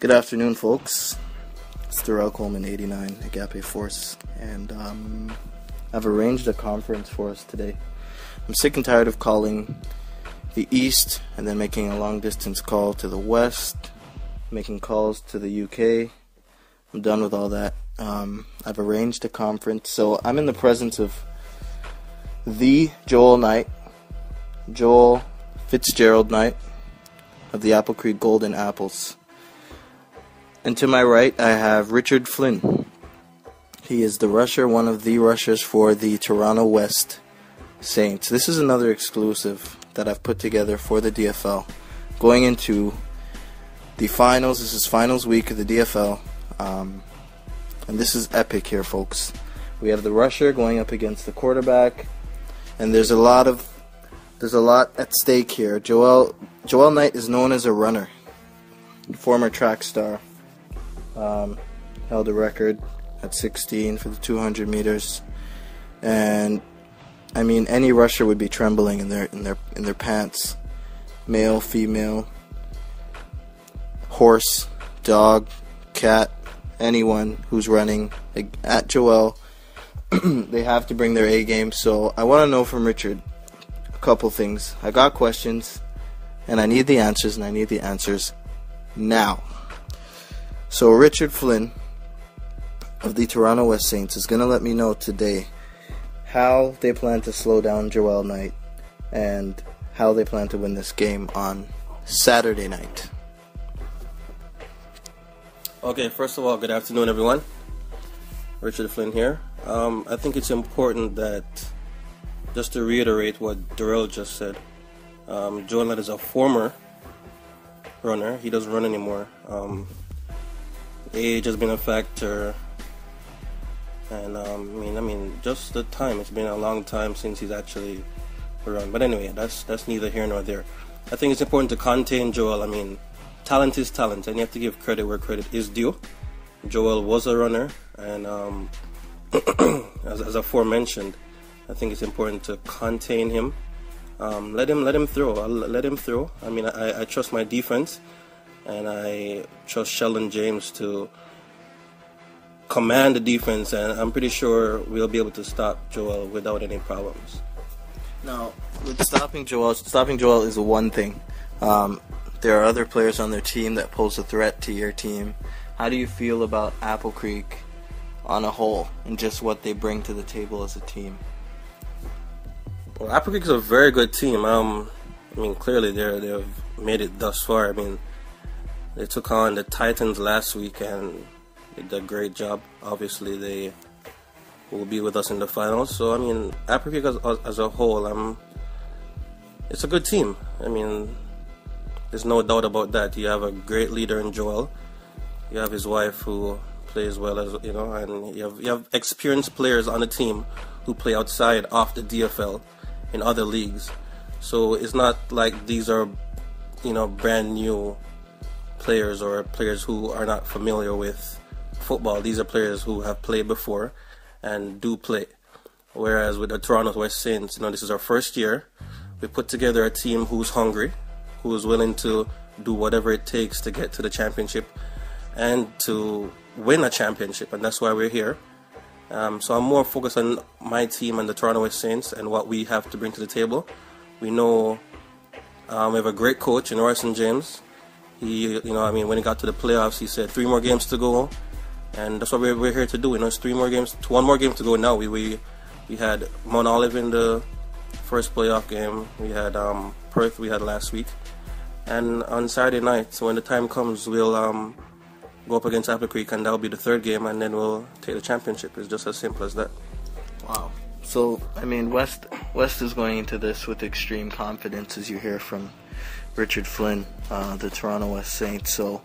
Good afternoon, folks. It's Darrell Coleman, 89, Agape Force, and I've arranged a conference for us today. I'm sick and tired of calling the East and then making a long-distance call to the West, making calls to the UK. I'm done with all that. I've arranged a conference, so I'm in the presence of the Joel Knight, Joel Fitzgerald Knight of the Apple Creek Golden Apples. And to my right, I have Richard Flynn. He is the rusher, one of the rushers for the Toronto West Saints. This is another exclusive that I've put together for the DFL. Going into the finals, this is finals week of the DFL. And this is epic here, folks. We have the rusher going up against the quarterback. And there's a lot at stake here. Joel Knight is known as a runner. Former track star. Held a record at 16 for the 200 meters, and I mean any rusher would be trembling in their pants. Male, female, horse, dog, cat, anyone who's running at Joel, they have to bring their A game. So I want to know from Richard a couple things. I got questions, and I need the answers, and I need the answers now. So Richard Flynn of the Toronto West Saints is going to let me know today how they plan to slow down Joel Knight and how they plan to win this game on Saturday night. Okay, first of all, good afternoon, everyone. Richard Flynn here. I think it's important that, just to reiterate what Darrell just said, Joel Knight is a former runner. He doesn't run anymore. Age has been a factor, and I mean, just the time. It's been a long time since he's actually run. But anyway, that's neither here nor there. I think it's important to contain Joel. I mean, talent is talent, and you have to give credit where credit is due. Joel was a runner, and as aforementioned, I think it's important to contain him. Let him throw. Let him throw. I mean, I trust my defense. And I trust Sheldon James to command the defense, and I'm pretty sure we'll be able to stop Joel without any problems. Now, with stopping Joel is one thing. There are other players on their team that pose a threat to your team. How do you feel about Apple Creek on a whole and just what they bring to the table as a team? Well, Apple Creek is a very good team. I mean, clearly they've made it thus far. I mean, they took on the Titans last week and they did a great job. Obviously, they will be with us in the finals. So, I mean, Apple Creek as a whole, it's a good team. I mean, there's no doubt about that. You have a great leader in Joel. You have his wife who plays well, and you have experienced players on the team who play outside of the DFL in other leagues. So it's not like these are, brand new players or players who are not familiar with football. These are players who have played before and do play. Whereas with the Toronto West Saints, this is our first year. We put together a team who's hungry, who is willing to do whatever it takes to get to the championship and to win a championship, and that's why we're here. So I'm more focused on my team and the Toronto West Saints and what we have to bring to the table. We know we have a great coach in Royston James. He, when he got to the playoffs, he said 3 more games to go, and that's what we're here to do. It's 3 more games, 1 more game to go now. We had Mount Olive in the first playoff game. We had Perth we had last week, and on Saturday night, so when the time comes, we'll go up against Apple Creek, and that'll be the 3rd game, and then we'll take the championship. It's just as simple as that. Wow. So, I mean, West is going into this with extreme confidence, as you hear from Richard Flynn, the Toronto West Saints. So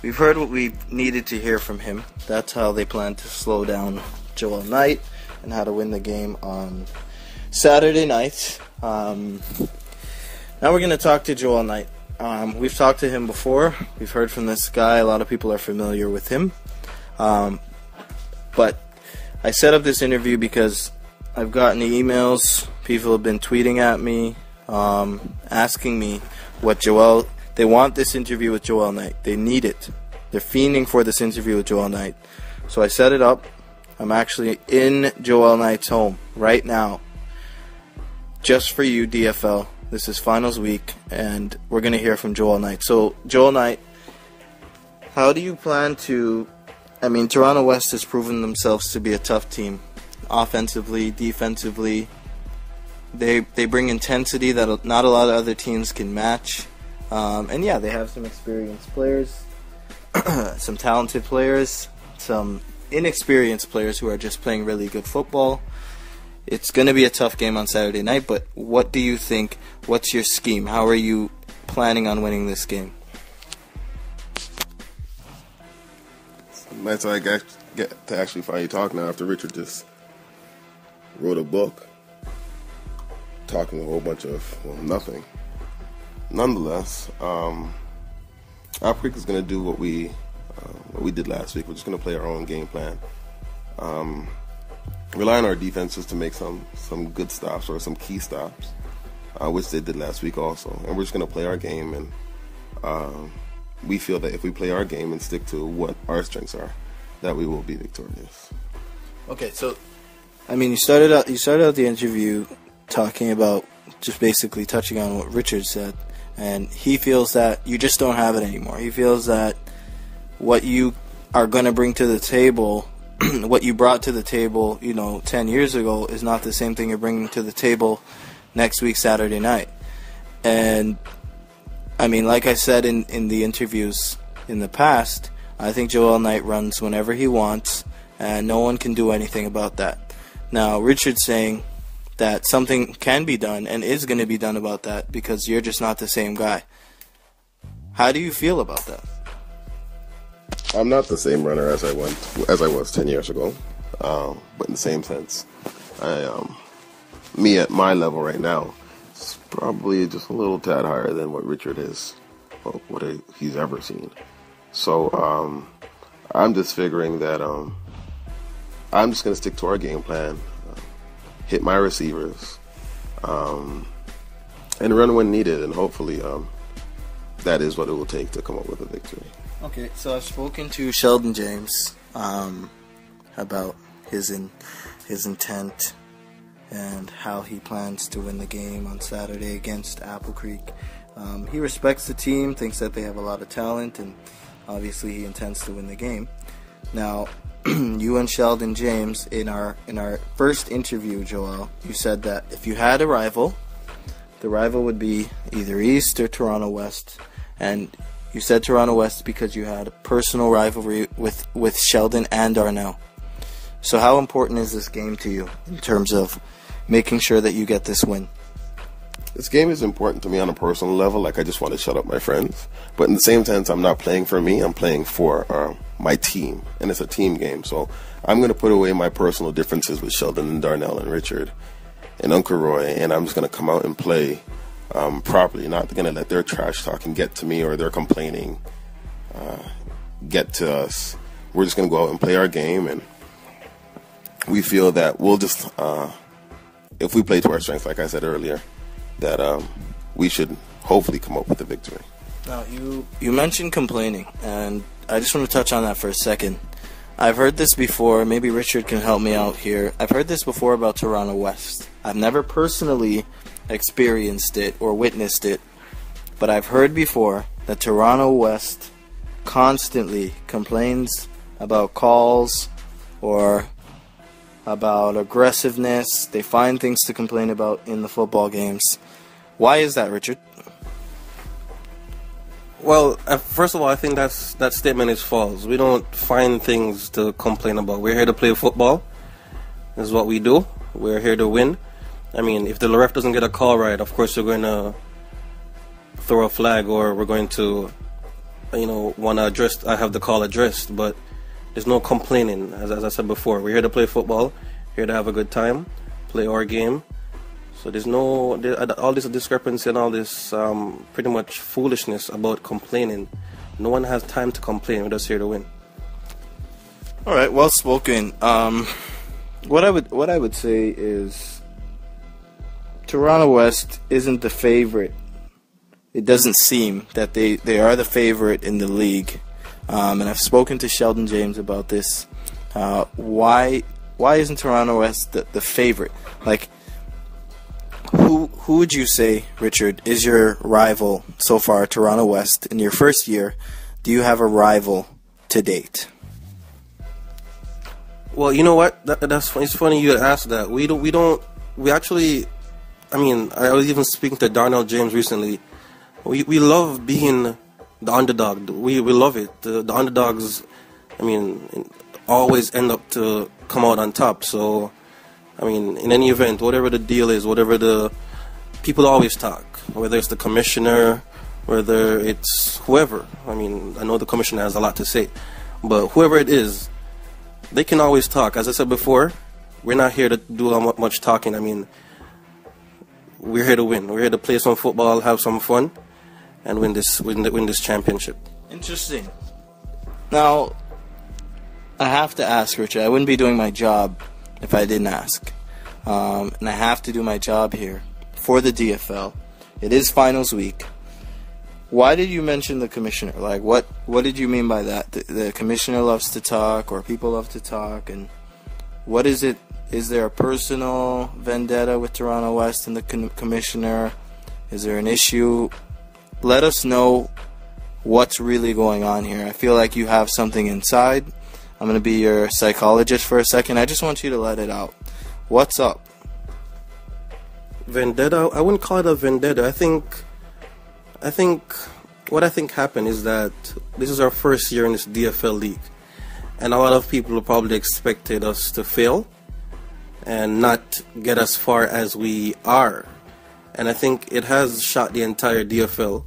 we've heard what we needed to hear from him. That's how they plan to slow down Joel Knight and how to win the game on Saturday night. Now we're going to talk to Joel Knight. We've talked to him before. We've heard from this guy. A lot of people are familiar with him. But I set up this interview because I've gotten emails. People have been tweeting at me, asking me what they want this interview with Joel Knight. They need it. They're fiending for this interview with Joel Knight. So I set it up. I'm actually in Joel Knight's home right now. Just for you, DFL. This is finals week, and we're going to hear from Joel Knight. So, Joel Knight, how do you plan to... I mean, Toronto West has proven themselves to be a tough team. Offensively, defensively. They bring intensity that not a lot of other teams can match. And yeah, they have some experienced players, some talented players, some inexperienced players who are just playing really good football. It's going to be a tough game on Saturday night, but what do you think? What's your scheme? How are you planning on winning this game? It's nice I get to actually finally talk now after Richard just wrote a book talking a whole bunch of, well, nothing. Nonetheless, Apple Creek is going to do what we did last week. We're just going to play our own game plan. Rely on our defenses to make some good stops or some key stops, which they did last week also. And we're just going to play our game, and we feel that if we play our game and stick to what our strengths are, that we will be victorious. Okay, so I mean, you started out the interview talking about just basically touching on what Richard said, and he feels that you just don't have it anymore. He feels that what you are going to bring to the table, what you brought to the table, 10 years ago, is not the same thing you're bringing to the table next week, Saturday night. And, I mean, like I said in the interviews in the past, I think Joel Knight runs whenever he wants, and no one can do anything about that. Now, Richard's saying that something can be done and is going to be done about that because you're just not the same guy. How do you feel about that? I'm not the same runner as I was 10 years ago, but in the same sense, me at my level right now is probably just a little tad higher than what Richard is, or what he's ever seen. So I'm just figuring that I'm just going to stick to our game plan, hit my receivers, and run when needed, and hopefully that is what it will take to come up with a victory. Okay, so I've spoken to Sheldon James about his intent and how he plans to win the game on Saturday against Apple Creek. He respects the team, thinks that they have a lot of talent, and obviously he intends to win the game. Now, you and Sheldon James, in our first interview, Joel, you said that if you had a rival, the rival would be either East or Toronto West, and you said Toronto West because you had a personal rivalry with Sheldon and Darnell. So how important is this game to you in terms of making sure that you get this win? This game is important to me on a personal level. Like, I just want to shut up my friends. But in the same sense, I'm not playing for me. I'm playing for my team. And it's a team game. So I'm going to put away my personal differences with Sheldon and Darnell and Richard and Uncle Roy. And I'm just going to come out and play properly. Not going to let their trash talking get to me or their complaining get to us. We're just going to go out and play our game. And we feel that we'll just, if we play to our strengths, like I said earlier, that we should hopefully come up with a victory. Now, you mentioned complaining, and I just want to touch on that for a second. I've heard this before. Maybe Richard can help me out here. I've heard this before about Toronto West. I've never personally experienced it or witnessed it, but I've heard before that Toronto West constantly complains about calls or about aggressiveness. They find things to complain about in the football games. Why is that, Richard? Well, first of all, I think that statement is false. We don't find things to complain about. We're here to play football. This is what we do. We're here to win. I mean, if the ref doesn't get a call right, of course we're going to throw a flag, or we're going to, want to have the call addressed. But there's no complaining, as I said before. We're here to play football, here to have a good time, play our game. So there's all this discrepancy and all this pretty much foolishness about complaining. No one has time to complain. We're just here to win. All right, well spoken. What I would say is Toronto West isn't the favorite. It doesn't seem that they are the favorite in the league and I've spoken to Sheldon James about this. Why isn't Toronto West the favorite? Like, who would you say, Richard, is your rival so far, Toronto West, in your first year? Do you have a rival to date? Well, you know what? It's funny you asked that. We actually, I mean, I was even speaking to Darnell James recently. We love being the underdog. We love it. The underdogs, I mean, always end up to come out on top. So, I mean, in any event, whatever the deal is, whatever the people always talk, whether it's the commissioner, whether it's whoever. I mean, I know the commissioner has a lot to say, but whoever it is, they can always talk. As I said before, we're not here to do much talking. I mean, we're here to win. We're here to play some football, have some fun, and win this championship. Interesting. Now, I have to ask, Richard. I wouldn't be doing my job if I didn't ask. And I have to do my job here for the DFL. It is finals week. Why did you mention the commissioner? Like, what did you mean by that? The commissioner loves to talk, or people love to talk, and what is it? Is there a personal vendetta with Toronto West and the commissioner? Is there an issue? Let us know what's really going on here. I feel like you have something inside. I'm going to be your psychologist for a second. I just want you to let it out. What's up? Vendetta? I wouldn't call it a vendetta. I think what I think happened is that this is our first year in this DFL league, and a lot of people probably expected us to fail and not get as far as we are. And I think it has shot the entire DFL,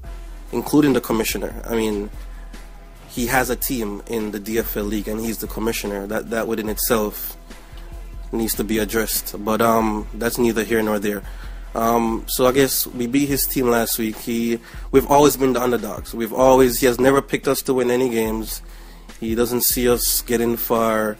including the commissioner. I mean, he has a team in the DFL league, and he's the commissioner. That within itself needs to be addressed. But that's neither here nor there. So I guess we beat his team last week. We've always been the underdogs. He has never picked us to win any games. He doesn't see us getting far.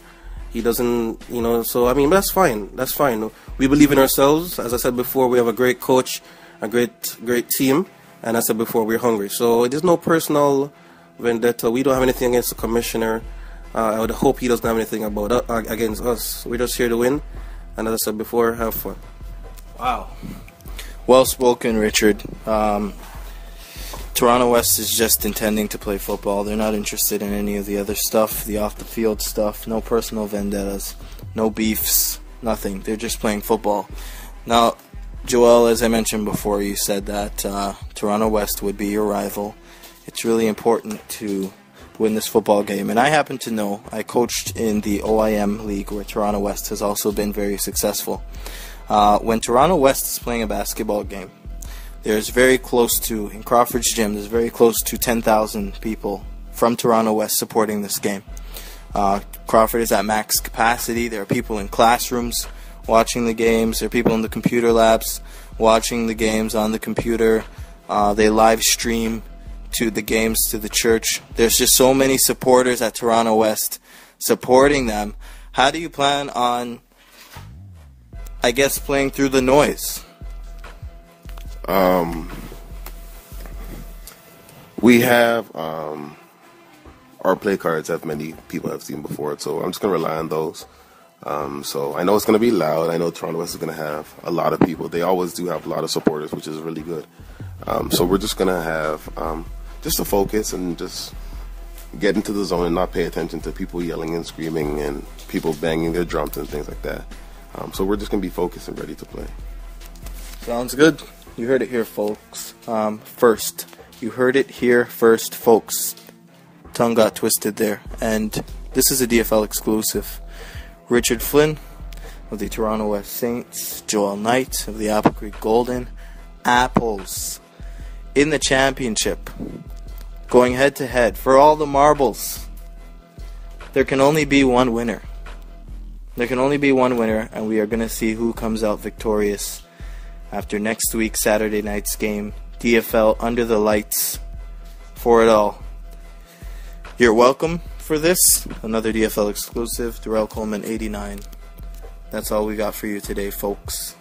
He doesn't, so I mean, that's fine. That's fine. We believe in ourselves. As I said before, we have a great coach, a great team, and as I said before, we're hungry. So there's no personal vendetta. We don't have anything against the commissioner. I would hope he doesn't have anything against us. We're just here to win, and as I said before, have fun. Wow. Well spoken, Richard. Toronto West is just intending to play football. They're not interested in any of the other stuff, the off-the-field stuff. No personal vendettas, no beefs, nothing. They're just playing football. Now, Joel, as I mentioned before, you said that Toronto West would be your rival. It's really important to win this football game. And I happen to know, I coached in the OIM League where Toronto West has also been very successful. When Toronto West is playing a basketball game, there's very close to, in Crawford's Gym, there's very close to 10,000 people from Toronto West supporting this game. Crawford is at max capacity. There are people in classrooms watching the games. There are people in the computer labs watching the games on the computer. They live stream to the games to the church. There's just so many supporters at Toronto West supporting them. How do you plan on, I guess, playing through the noise? We have our play cards that many people have seen before, so I'm just going to rely on those. So I know it's going to be loud. I know Toronto West is going to have a lot of people. They always do have a lot of supporters, which is really good. So we're just going to have just to focus and just get into the zone and not pay attention to people yelling and screaming and people banging their drums and things like that. So we're just going to be focused and ready to play. Sounds good. You heard it here, folks. You heard it here first, folks. Tongue got twisted there. And this is a DFL exclusive. Richard Flynn of the Toronto West Saints, Joel Knight of the Apple Creek Golden Apples in the championship, going head to head for all the marbles. There can only be one winner. There can only be one winner, and we are going to see who comes out victorious after next week's Saturday night's game. DFL under the lights for it all. You're welcome for this. Another DFL exclusive, Darrell Coleman 89. That's all we got for you today, folks.